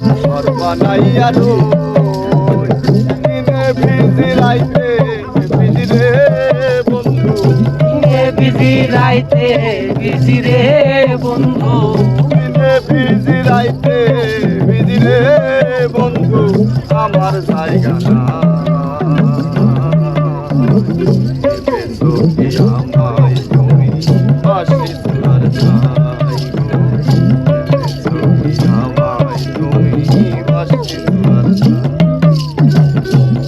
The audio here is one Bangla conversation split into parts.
ঘর বানাইয়া রই দিনে ভিজি রাইতে ভিজি রে বন্ধু বিজি রাইতে বিজি রে বন্ধু দিনে ভিজি রাইতে ভিজি রে বন্ধু আমার জায়গা না আমায় তুমি বাসি তোমার ছাই আমায় তুমি বাসি তোমার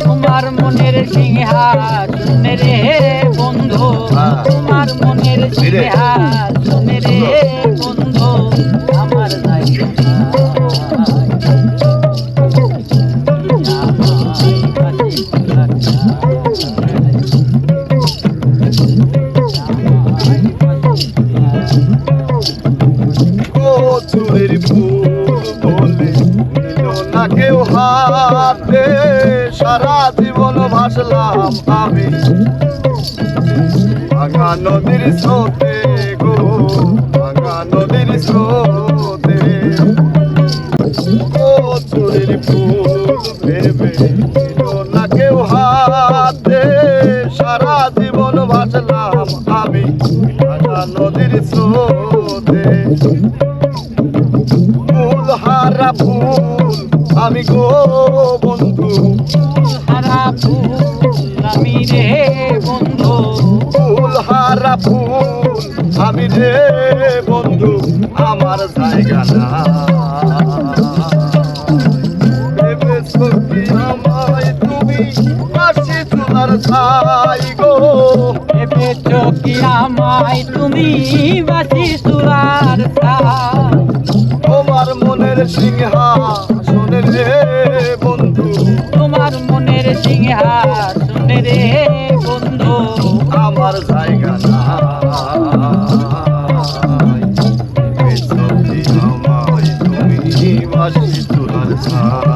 তোমার মনের সিংহাসন রে বন্ধু তোমার মনের সিংহাসন রে বন্ধু আমার জায়গা চুলের ফুল বলে দিল না কেউ হাতে সারা জীবন ভাসলাম আমি ভাঙা নদীর স্রোতে গো ভাঙা নদীর স্রোতে ও চুলের ফুল ভেবে দিল না কেউ হাতে সারা জীবন ভাসলাম আমি ভাঙা নদীর স্রোতে ফুল হারা ফুল আমি গো বন্ধু হারা ফুল আমি রে বন্ধু ফুল হারা ফুল আমি রে বন্ধু আমার জায়গা না ভেবেছো কি আমায় তুমি বাসি চুলার ছাই গো ভেবেছো কি আমায় তুমি বাসি চুলার ছাই তোমার মনের সিংহাসন রে বন্ধু তোমার মনের সিংহাসন রে বন্ধু আমার জায়গা নাই আমায় তুমি বাসি চুলার ছাই